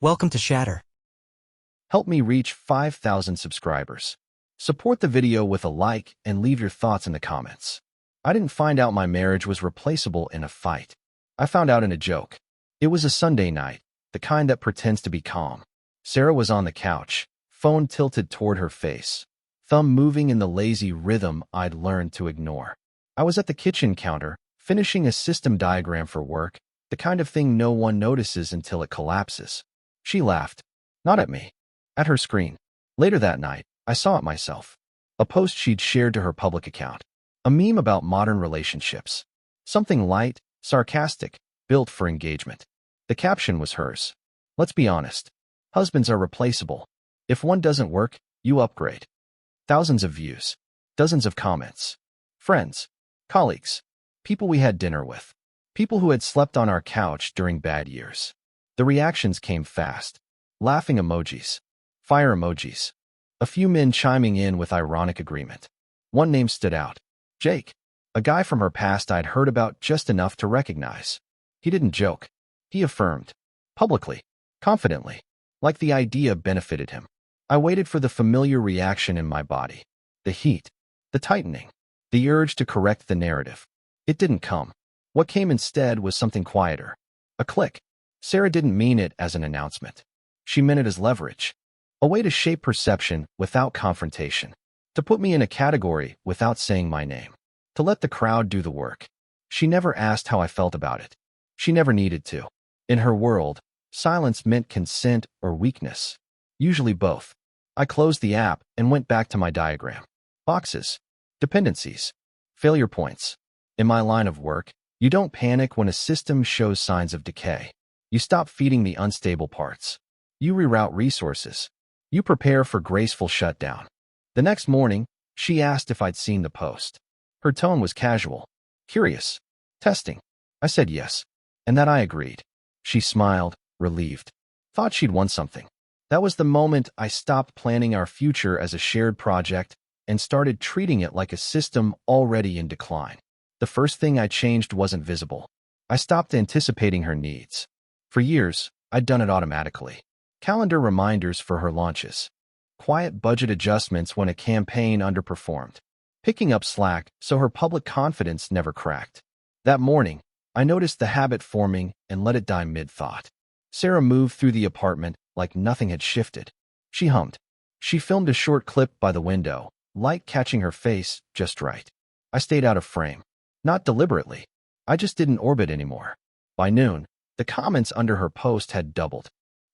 Welcome to Shatter. Help me reach 5,000 subscribers. Support the video with a like and leave your thoughts in the comments. I didn't find out my marriage was replaceable in a fight. I found out in a joke. It was a Sunday night, the kind that pretends to be calm. Sarah was on the couch, phone tilted toward her face, thumb moving in the lazy rhythm I'd learned to ignore. I was at the kitchen counter, finishing a system diagram for work, the kind of thing no one notices until it collapses. She laughed. Not at me. At her screen. Later that night, I saw it myself. A post she'd shared to her public account. A meme about modern relationships. Something light, sarcastic, built for engagement. The caption was hers. Let's be honest. Husbands are replaceable. If one doesn't work, you upgrade. Thousands of views. Dozens of comments. Friends. Colleagues. People we had dinner with. People who had slept on our couch during bad years. The reactions came fast. Laughing emojis. Fire emojis. A few men chiming in with ironic agreement. One name stood out. Jake. A guy from her past I'd heard about just enough to recognize. He didn't joke. He affirmed. Publicly. Confidently. Like the idea benefited him. I waited for the familiar reaction in my body. The heat. The tightening. The urge to correct the narrative. It didn't come. What came instead was something quieter. A click. Sarah didn't mean it as an announcement. She meant it as leverage. A way to shape perception without confrontation. To put me in a category without saying my name. To let the crowd do the work. She never asked how I felt about it. She never needed to. In her world, silence meant consent or weakness. Usually both. I closed the app and went back to my diagram. Boxes. Dependencies. Failure points. In my line of work, you don't panic when a system shows signs of decay. You stop feeding the unstable parts. You reroute resources. You prepare for graceful shutdown. The next morning, she asked if I'd seen the post. Her tone was casual. Curious. Testing. I said yes. And that I agreed. She smiled, relieved. Thought she'd won something. That was the moment I stopped planning our future as a shared project and started treating it like a system already in decline. The first thing I changed wasn't visible. I stopped anticipating her needs. For years, I'd done it automatically. Calendar reminders for her launches. Quiet budget adjustments when a campaign underperformed. Picking up slack so her public confidence never cracked. That morning, I noticed the habit forming and let it die mid-thought. Sarah moved through the apartment like nothing had shifted. She hummed. She filmed a short clip by the window, light catching her face just right. I stayed out of frame. Not deliberately. I just didn't orbit anymore. By noon, the comments under her post had doubled.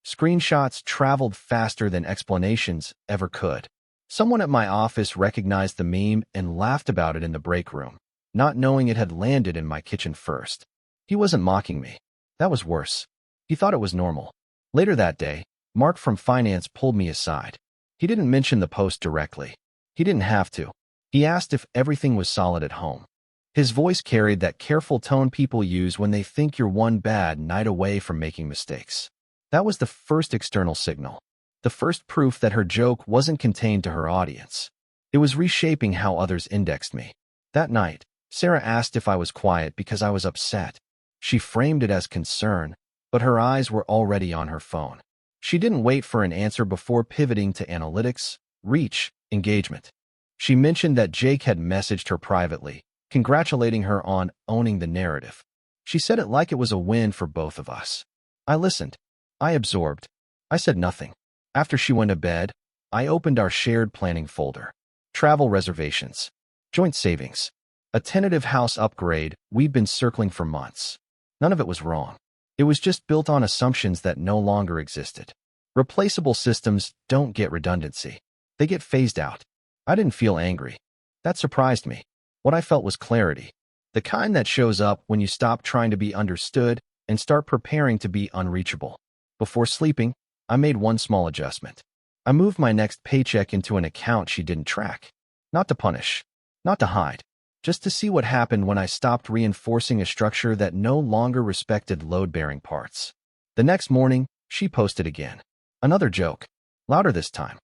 Screenshots traveled faster than explanations ever could. Someone at my office recognized the meme and laughed about it in the break room, not knowing it had landed in my kitchen first. He wasn't mocking me. That was worse. He thought it was normal. Later that day, Mark from finance pulled me aside. He didn't mention the post directly. He didn't have to. He asked if everything was solid at home. His voice carried that careful tone people use when they think you're one bad night away from making mistakes. That was the first external signal. The first proof that her joke wasn't contained to her audience. It was reshaping how others indexed me. That night, Sarah asked if I was quiet because I was upset. She framed it as concern, but her eyes were already on her phone. She didn't wait for an answer before pivoting to analytics, reach, engagement. She mentioned that Jake had messaged her privately, congratulating her on owning the narrative. She said it like it was a win for both of us. I listened. I absorbed. I said nothing. After she went to bed, I opened our shared planning folder. Travel reservations. Joint savings. A tentative house upgrade we'd been circling for months. None of it was wrong. It was just built on assumptions that no longer existed. Replaceable systems don't get redundancy. They get phased out. I didn't feel angry. That surprised me. What I felt was clarity. The kind that shows up when you stop trying to be understood and start preparing to be unreachable. Before sleeping, I made one small adjustment. I moved my next paycheck into an account she didn't track. Not to punish. Not to hide. Just to see what happened when I stopped reinforcing a structure that no longer respected load-bearing parts. The next morning, she posted again. Another joke. Louder this time.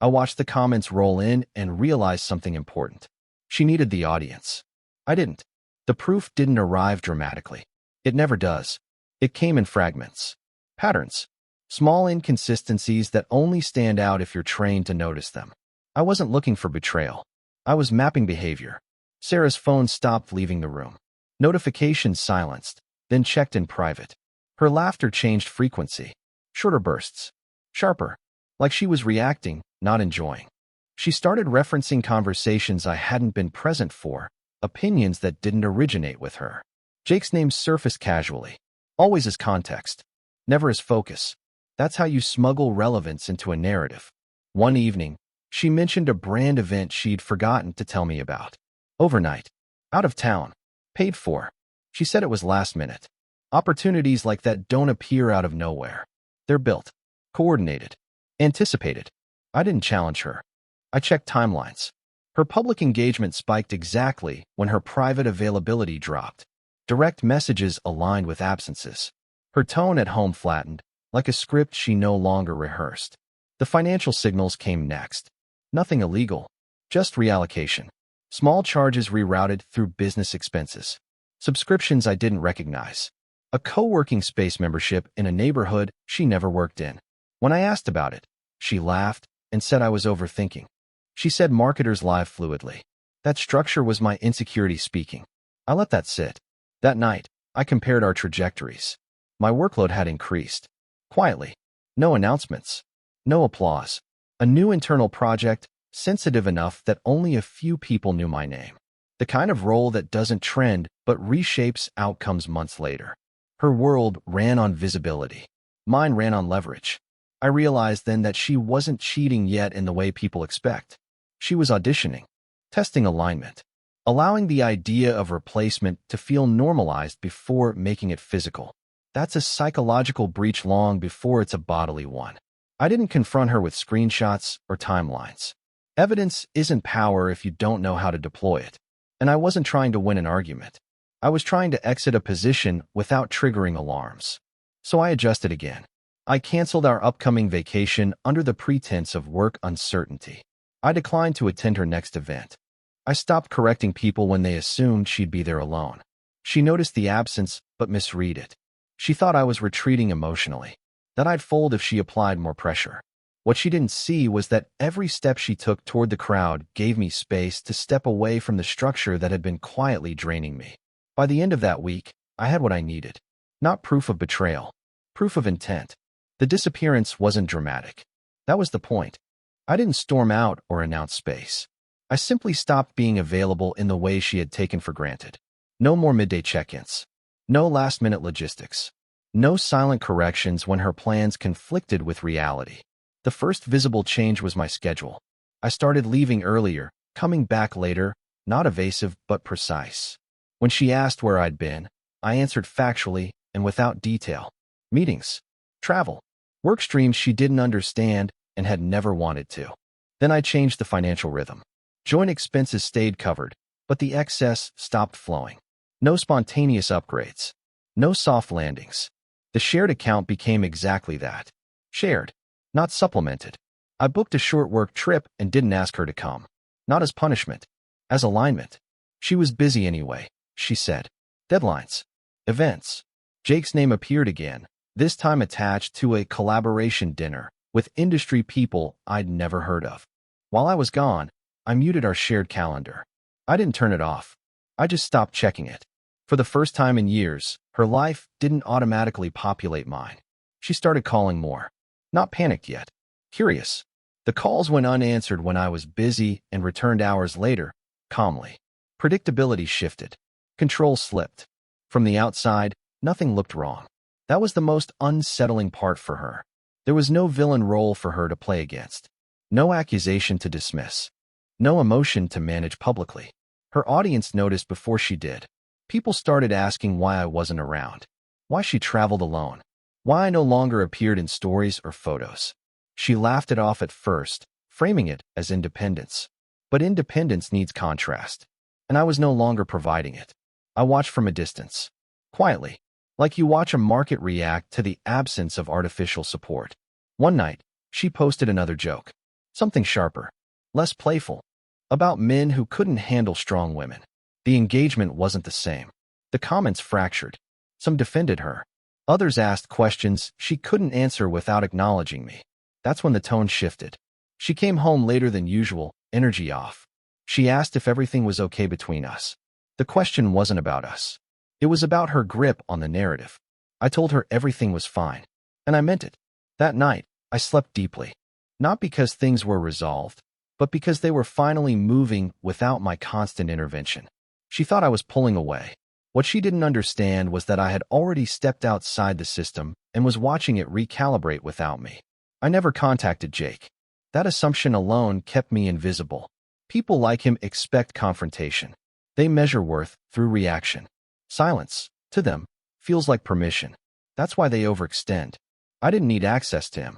I watched the comments roll in and realized something important. She needed the audience. I didn't. The proof didn't arrive dramatically. It never does. It came in fragments. Patterns. Small inconsistencies that only stand out if you're trained to notice them. I wasn't looking for betrayal. I was mapping behavior. Sarah's phone stopped leaving the room. Notifications silenced, then checked in private. Her laughter changed frequency. Shorter bursts. Sharper. Like she was reacting, not enjoying. She started referencing conversations I hadn't been present for, opinions that didn't originate with her. Jake's name surfaced casually, always as context, never as focus. That's how you smuggle relevance into a narrative. One evening, she mentioned a brand event she'd forgotten to tell me about. Overnight. Out of town. Paid for. She said it was last minute. Opportunities like that don't appear out of nowhere. They're built. Coordinated. Anticipated. I didn't challenge her. I checked timelines. Her public engagement spiked exactly when her private availability dropped. Direct messages aligned with absences. Her tone at home flattened, like a script she no longer rehearsed. The financial signals came next. Nothing illegal. Just reallocation. Small charges rerouted through business expenses. Subscriptions I didn't recognize. A co-working space membership in a neighborhood she never worked in. When I asked about it, she laughed and said I was overthinking. She said marketers lie fluidly. That structure was my insecurity speaking. I let that sit. That night, I compared our trajectories. My workload had increased. Quietly. No announcements. No applause. A new internal project, sensitive enough that only a few people knew my name. The kind of role that doesn't trend but reshapes outcomes months later. Her world ran on visibility. Mine ran on leverage. I realized then that she wasn't cheating yet in the way people expect. She was auditioning, testing alignment, allowing the idea of replacement to feel normalized before making it physical. That's a psychological breach long before it's a bodily one. I didn't confront her with screenshots or timelines. Evidence isn't power if you don't know how to deploy it. And I wasn't trying to win an argument. I was trying to exit a position without triggering alarms. So I adjusted again. I canceled our upcoming vacation under the pretense of work uncertainty. I declined to attend her next event. I stopped correcting people when they assumed she'd be there alone. She noticed the absence, but misread it. She thought I was retreating emotionally, that I'd fold if she applied more pressure. What she didn't see was that every step she took toward the crowd gave me space to step away from the structure that had been quietly draining me. By the end of that week, I had what I needed. Not proof of betrayal. Proof of intent. The disappearance wasn't dramatic. That was the point. I didn't storm out or announce space. I simply stopped being available in the way she had taken for granted. No more midday check-ins. No last-minute logistics. No silent corrections when her plans conflicted with reality. The first visible change was my schedule. I started leaving earlier, coming back later, not evasive but precise. When she asked where I'd been, I answered factually and without detail. Meetings. Travel. Work streams she didn't understand and had never wanted to. Then I changed the financial rhythm. Joint expenses stayed covered, but the excess stopped flowing. No spontaneous upgrades. No soft landings. The shared account became exactly that. Shared, not supplemented. I booked a short work trip and didn't ask her to come. Not as punishment, as alignment. She was busy anyway, she said. Deadlines. Events. Jake's name appeared again, this time attached to a collaboration dinner with industry people I'd never heard of. While I was gone, I muted our shared calendar. I didn't turn it off. I just stopped checking it. For the first time in years, her life didn't automatically populate mine. She started calling more. Not panicked yet. Curious. The calls went unanswered when I was busy and returned hours later, calmly. Predictability shifted. Control slipped. From the outside, nothing looked wrong. That was the most unsettling part for her. There was no villain role for her to play against. No accusation to dismiss. No emotion to manage publicly. Her audience noticed before she did. People started asking why I wasn't around. Why she traveled alone. Why I no longer appeared in stories or photos. She laughed it off at first, framing it as independence. But independence needs contrast. And I was no longer providing it. I watched from a distance. Quietly. Like you watch a market react to the absence of artificial support. One night, she posted another joke. Something sharper. Less playful. About men who couldn't handle strong women. The engagement wasn't the same. The comments fractured. Some defended her. Others asked questions she couldn't answer without acknowledging me. That's when the tone shifted. She came home later than usual, energy off. She asked if everything was okay between us. The question wasn't about us. It was about her grip on the narrative. I told her everything was fine, and I meant it. That night, I slept deeply. Not because things were resolved, but because they were finally moving without my constant intervention. She thought I was pulling away. What she didn't understand was that I had already stepped outside the system and was watching it recalibrate without me. I never contacted Jake. That assumption alone kept me invisible. People like him expect confrontation. They measure worth through reaction. Silence, to them, feels like permission. That's why they overextend. I didn't need access to him.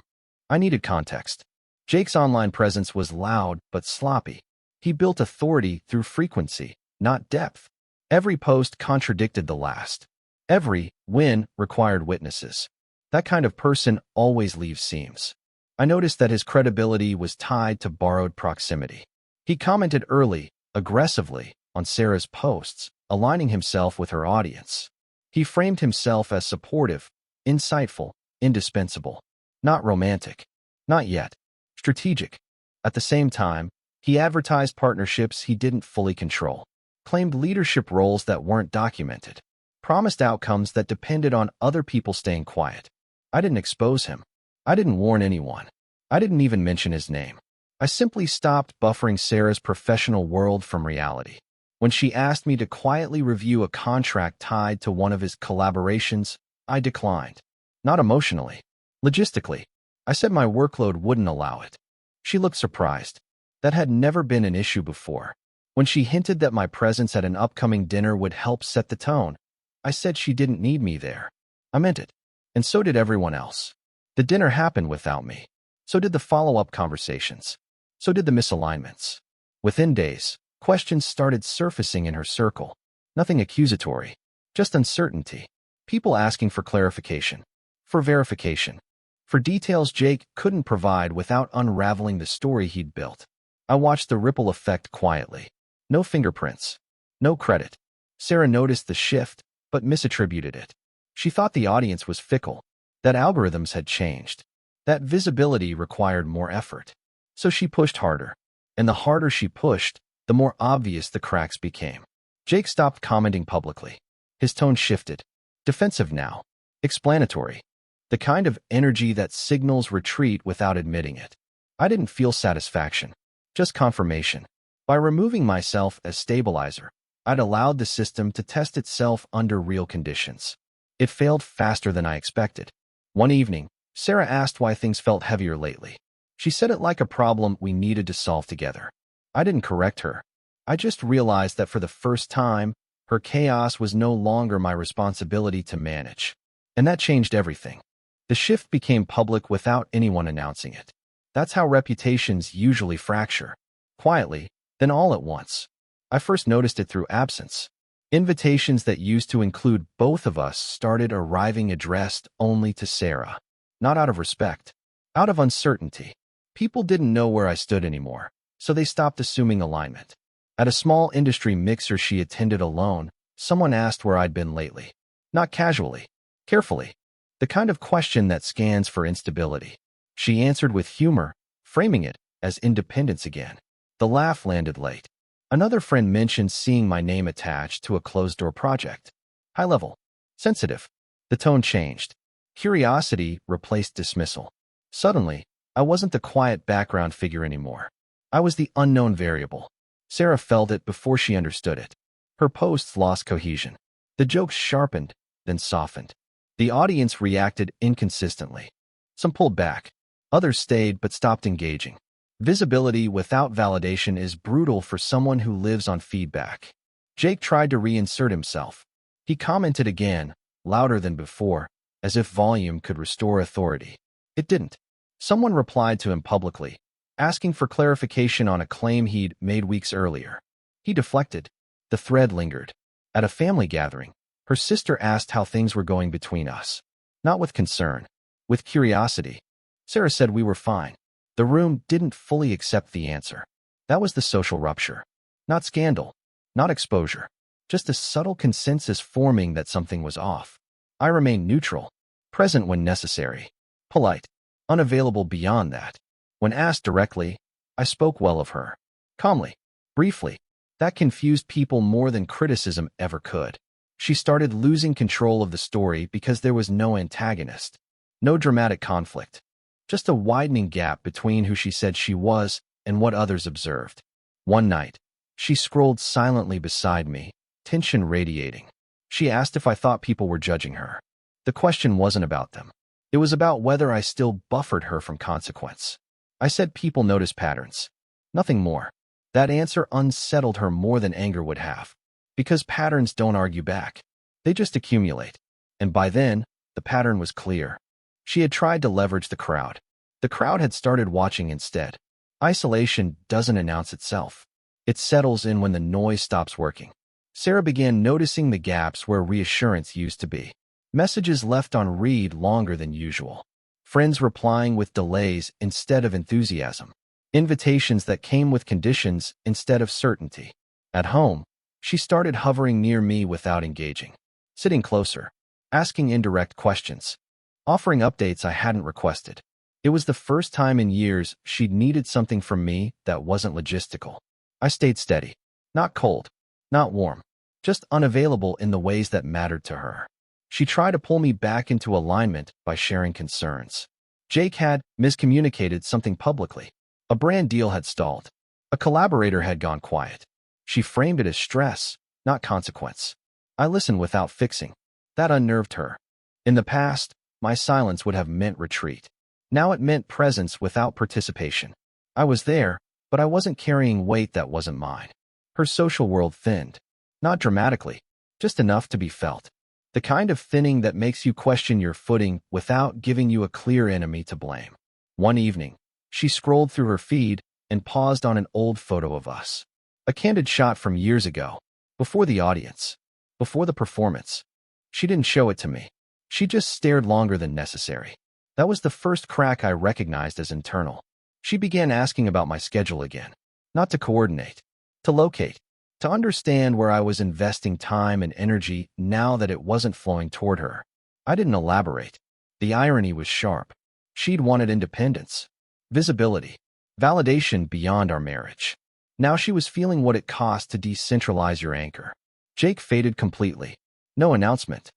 I needed context. Jake's online presence was loud but sloppy. He built authority through frequency, not depth. Every post contradicted the last. Every win required witnesses. That kind of person always leaves seams. I noticed that his credibility was tied to borrowed proximity. He commented early, aggressively, on Sarah's posts, aligning himself with her audience. He framed himself as supportive, insightful, indispensable. Not romantic. Not yet. Strategic. At the same time, he advertised partnerships he didn't fully control. Claimed leadership roles that weren't documented. Promised outcomes that depended on other people staying quiet. I didn't expose him. I didn't warn anyone. I didn't even mention his name. I simply stopped buffering Sarah's professional world from reality. When she asked me to quietly review a contract tied to one of his collaborations, I declined. Not emotionally. Logistically. I said my workload wouldn't allow it. She looked surprised. That had never been an issue before. When she hinted that my presence at an upcoming dinner would help set the tone, I said she didn't need me there. I meant it. And so did everyone else. The dinner happened without me. So did the follow-up conversations. So did the misalignments. Within days, questions started surfacing in her circle. Nothing accusatory. Just uncertainty. People asking for clarification. For verification. For details Jake couldn't provide without unraveling the story he'd built. I watched the ripple effect quietly. No fingerprints. No credit. Sarah noticed the shift, but misattributed it. She thought the audience was fickle, that algorithms had changed, that visibility required more effort. So she pushed harder. And the harder she pushed, the more obvious the cracks became. Jake stopped commenting publicly. His tone shifted. Defensive now. Explanatory. The kind of energy that signals retreat without admitting it. I didn't feel satisfaction. Just confirmation. By removing myself as stabilizer, I'd allowed the system to test itself under real conditions. It failed faster than I expected. One evening, Sarah asked why things felt heavier lately. She said it like a problem we needed to solve together. I didn't correct her. I just realized that for the first time, her chaos was no longer my responsibility to manage. And that changed everything. The shift became public without anyone announcing it. That's how reputations usually fracture. Quietly, then all at once. I first noticed it through absence. Invitations that used to include both of us started arriving addressed only to Sarah. Not out of respect. Out of uncertainty. People didn't know where I stood anymore, so they stopped assuming alignment. At a small industry mixer she attended alone, someone asked where I'd been lately. Not casually. Carefully. The kind of question that scans for instability. She answered with humor, framing it as independence again. The laugh landed late. Another friend mentioned seeing my name attached to a closed-door project. High level. Sensitive. The tone changed. Curiosity replaced dismissal. Suddenly, I wasn't the quiet background figure anymore. I was the unknown variable. Sarah felt it before she understood it. Her posts lost cohesion. The jokes sharpened, then softened. The audience reacted inconsistently. Some pulled back. Others stayed but stopped engaging. Visibility without validation is brutal for someone who lives on feedback. Jake tried to reinsert himself. He commented again, louder than before, as if volume could restore authority. It didn't. Someone replied to him publicly, asking for clarification on a claim he'd made weeks earlier. He deflected. The thread lingered. At a family gathering, her sister asked how things were going between us. Not with concern, with curiosity. Sarah said we were fine. The room didn't fully accept the answer. That was the social rupture. Not scandal. Not exposure. Just a subtle consensus forming that something was off. I remained neutral. present when necessary, polite, unavailable beyond that. When asked directly, I spoke well of her. Calmly, briefly. That confused people more than criticism ever could. She started losing control of the story because there was no antagonist, no dramatic conflict, just a widening gap between who she said she was and what others observed. One night, she scrolled silently beside me, tension radiating. She asked if I thought people were judging her. The question wasn't about them. It was about whether I still buffered her from consequence. I said people notice patterns. Nothing more. That answer unsettled her more than anger would have. Because patterns don't argue back. They just accumulate. And by then, the pattern was clear. She had tried to leverage the crowd. The crowd had started watching instead. Isolation doesn't announce itself. It settles in when the noise stops working. Sarah began noticing the gaps where reassurance used to be. Messages left on read longer than usual. Friends replying with delays instead of enthusiasm. Invitations that came with conditions instead of certainty. At home, she started hovering near me without engaging. Sitting closer. Asking indirect questions. Offering updates I hadn't requested. It was the first time in years she'd needed something from me that wasn't logistical. I stayed steady. Not cold. Not warm. Just unavailable in the ways that mattered to her. She tried to pull me back into alignment by sharing concerns. Jake had miscommunicated something publicly. A brand deal had stalled. A collaborator had gone quiet. She framed it as stress, not consequence. I listened without fixing. That unnerved her. In the past, my silence would have meant retreat. Now it meant presence without participation. I was there, but I wasn't carrying weight that wasn't mine. Her social world thinned. Not dramatically, just enough to be felt. The kind of thinning that makes you question your footing without giving you a clear enemy to blame. One evening, she scrolled through her feed and paused on an old photo of us. A candid shot from years ago, before the audience, before the performance. She didn't show it to me. She just stared longer than necessary. That was the first crack I recognized as internal. She began asking about my schedule again. Not to coordinate, to locate, to understand where I was investing time and energy now that it wasn't flowing toward her. I didn't elaborate. The irony was sharp. She'd wanted independence, visibility, validation beyond our marriage. Now she was feeling what it cost to decentralize your anchor. Jake faded completely. No announcement.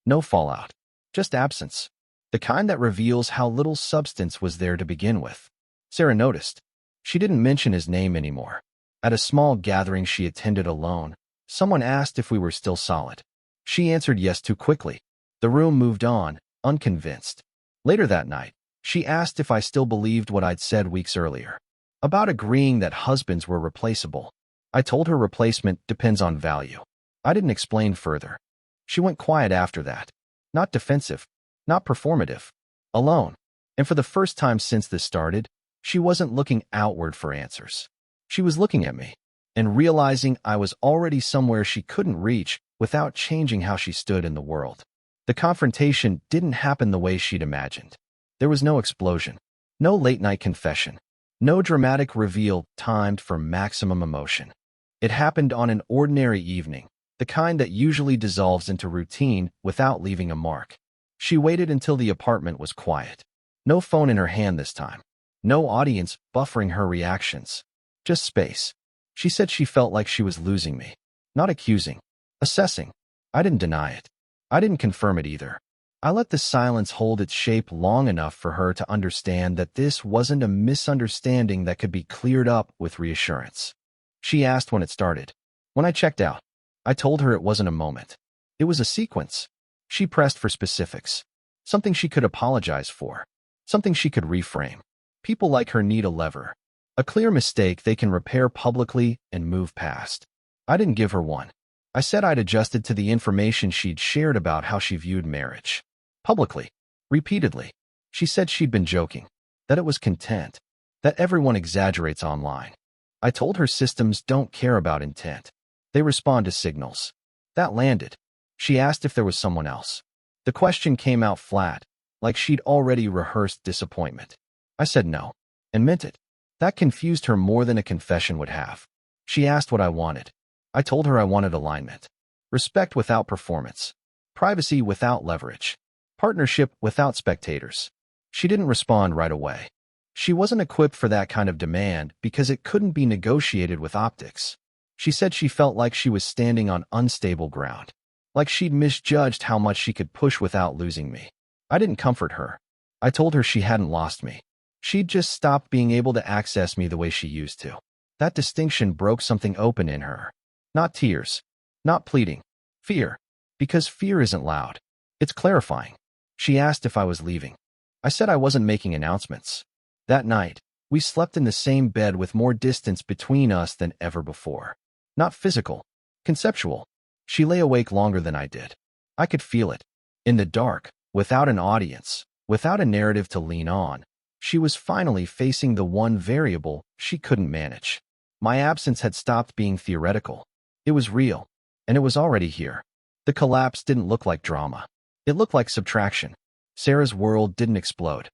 No fallout. Just absence. The kind that reveals how little substance was there to begin with. Sarah noticed. She didn't mention his name anymore. At a small gathering she attended alone, someone asked if we were still solid. She answered yes too quickly. The room moved on, unconvinced. Later that night, she asked if I still believed what I'd said weeks earlier. About agreeing that husbands were replaceable. I told her replacement depends on value. I didn't explain further. She went quiet after that. Not defensive, not performative. Alone. And for the first time since this started, she wasn't looking outward for answers. She was looking at me and realizing I was already somewhere she couldn't reach without changing how she stood in the world. The confrontation didn't happen the way she'd imagined. There was no explosion, no late-night confession, no dramatic reveal timed for maximum emotion. It happened on an ordinary evening, the kind that usually dissolves into routine without leaving a mark. She waited until the apartment was quiet. No phone in her hand this time. No audience buffering her reactions. Just space. She said she felt like she was losing me. Not accusing. Assessing. I didn't deny it. I didn't confirm it either. I let the silence hold its shape long enough for her to understand that this wasn't a misunderstanding that could be cleared up with reassurance. She asked when it started. When I checked out, I told her it wasn't a moment. It was a sequence. She pressed for specifics. Something she could apologize for. Something she could reframe. People like her need a lever. A clear mistake they can repair publicly and move past. I didn't give her one. I said I'd adjusted to the information she'd shared about how she viewed marriage. Publicly. Repeatedly. She said she'd been joking. That it was content. That everyone exaggerates online. I told her systems don't care about intent. They respond to signals. That landed. She asked if there was someone else. The question came out flat, like she'd already rehearsed disappointment. I said no. And meant it. That confused her more than a confession would have. She asked what I wanted. I told her I wanted alignment. Respect without performance. Privacy without leverage. Partnership without spectators. She didn't respond right away. She wasn't equipped for that kind of demand because it couldn't be negotiated with optics. She said she felt like she was standing on unstable ground, like she'd misjudged how much she could push without losing me. I didn't comfort her. I told her she hadn't lost me. She'd just stopped being able to access me the way she used to. That distinction broke something open in her. Not tears. Not pleading. Fear. Because fear isn't loud. It's clarifying. She asked if I was leaving. I said I wasn't making announcements. That night, we slept in the same bed with more distance between us than ever before. Not physical. Conceptual. She lay awake longer than I did. I could feel it. In the dark, without an audience, without a narrative to lean on, she was finally facing the one variable she couldn't manage. My absence had stopped being theoretical. It was real, and it was already here. The collapse didn't look like drama. It looked like subtraction. Sarah's world didn't explode.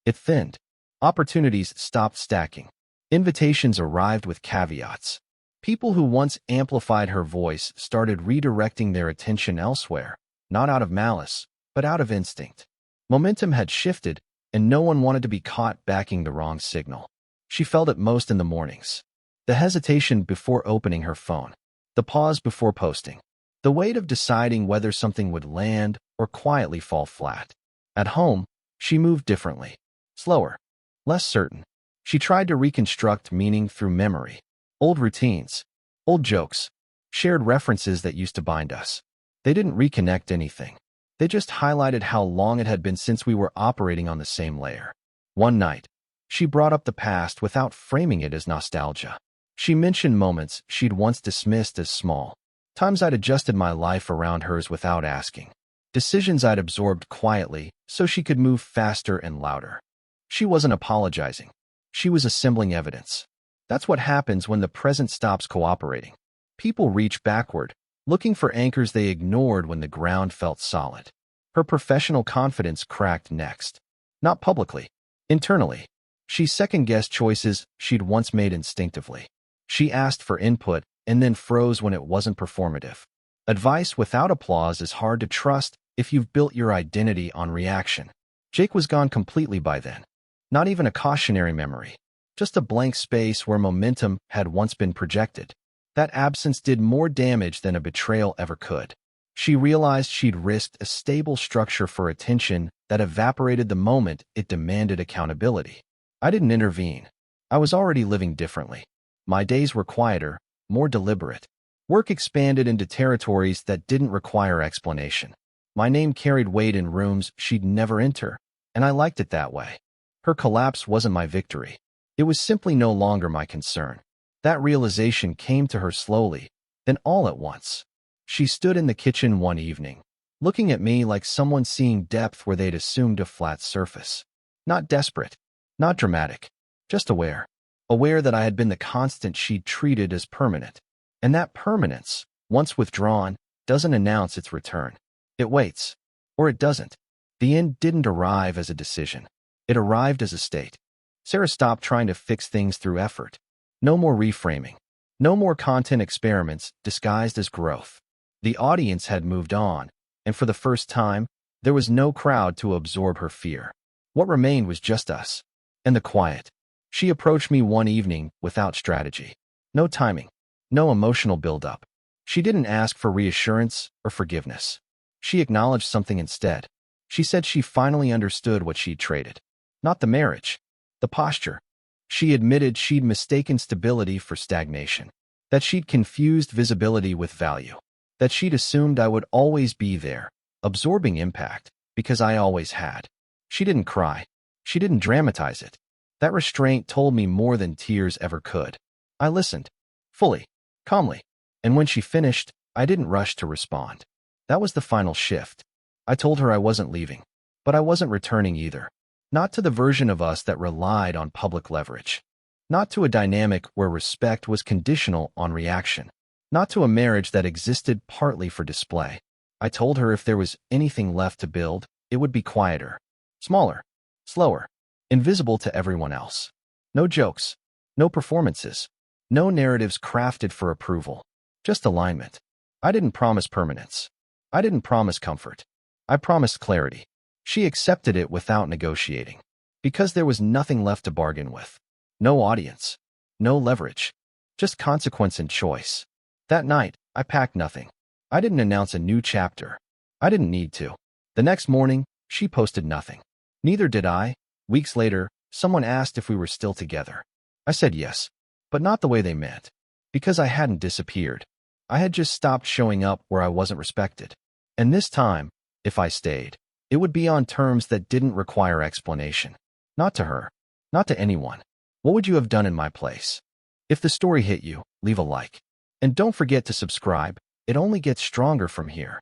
It thinned. Opportunities stopped stacking. Invitations arrived with caveats. People who once amplified her voice started redirecting their attention elsewhere, not out of malice, but out of instinct. Momentum had shifted, and no one wanted to be caught backing the wrong signal. She felt it most in the mornings. The hesitation before opening her phone. The pause before posting. The weight of deciding whether something would land or quietly fall flat. At home, she moved differently. Slower. Less certain. She tried to reconstruct meaning through memory. Old routines. Old jokes. Shared references that used to bind us. They didn't reconnect anything. They just highlighted how long it had been since we were operating on the same layer. One night, she brought up the past without framing it as nostalgia. She mentioned moments she'd once dismissed as small. Times I'd adjusted my life around hers without asking. Decisions I'd absorbed quietly so she could move faster and louder. She wasn't apologizing. She was assembling evidence. That's what happens when the present stops cooperating. People reach backward, looking for anchors they ignored when the ground felt solid. Her professional confidence cracked next. Not publicly. Internally. She second-guessed choices she'd once made instinctively. She asked for input and then froze when it wasn't performative. Advice without applause is hard to trust if you've built your identity on reaction. Jake was gone completely by then. Not even a cautionary memory. Just a blank space where momentum had once been projected. That absence did more damage than a betrayal ever could. She realized she'd risked a stable structure for attention that evaporated the moment it demanded accountability. I didn't intervene. I was already living differently. My days were quieter, more deliberate. Work expanded into territories that didn't require explanation. My name carried weight in rooms she'd never enter, and I liked it that way. Her collapse wasn't my victory. It was simply no longer my concern. That realization came to her slowly, then all at once. She stood in the kitchen one evening, looking at me like someone seeing depth where they'd assumed a flat surface. Not desperate, not dramatic, just aware. Aware that I had been the constant she'd treated as permanent. And that permanence, once withdrawn, doesn't announce its return. It waits. Or it doesn't. The end didn't arrive as a decision. It arrived as a state. Sarah stopped trying to fix things through effort. No more reframing. No more content experiments disguised as growth. The audience had moved on, and for the first time, there was no crowd to absorb her fear. What remained was just us. And the quiet. She approached me one evening without strategy. No timing. No emotional buildup. She didn't ask for reassurance or forgiveness. She acknowledged something instead. She said she finally understood what she'd traded. Not the marriage. The posture. She admitted she'd mistaken stability for stagnation. That she'd confused visibility with value. That she'd assumed I would always be there, absorbing impact, because I always had. She didn't cry. She didn't dramatize it. That restraint told me more than tears ever could. I listened. Fully. Calmly. And when she finished, I didn't rush to respond. That was the final shift. I told her I wasn't leaving. But I wasn't returning either. Not to the version of us that relied on public leverage. Not to a dynamic where respect was conditional on reaction. Not to a marriage that existed partly for display. I told her if there was anything left to build, it would be quieter. Smaller. Slower. Invisible to everyone else. No jokes. No performances. No narratives crafted for approval. Just alignment. I didn't promise permanence. I didn't promise comfort. I promised clarity. She accepted it without negotiating, because there was nothing left to bargain with. No audience, no leverage, just consequence and choice. That night, I packed nothing. I didn't announce a new chapter. I didn't need to. The next morning, she posted nothing. Neither did I. Weeks later, someone asked if we were still together. I said yes, but not the way they meant. Because I hadn't disappeared. I had just stopped showing up where I wasn't respected. And this time, if I stayed, it would be on terms that didn't require explanation. Not to her. Not to anyone. What would you have done in my place? If the story hit you, leave a like. And don't forget to subscribe. It only gets stronger from here.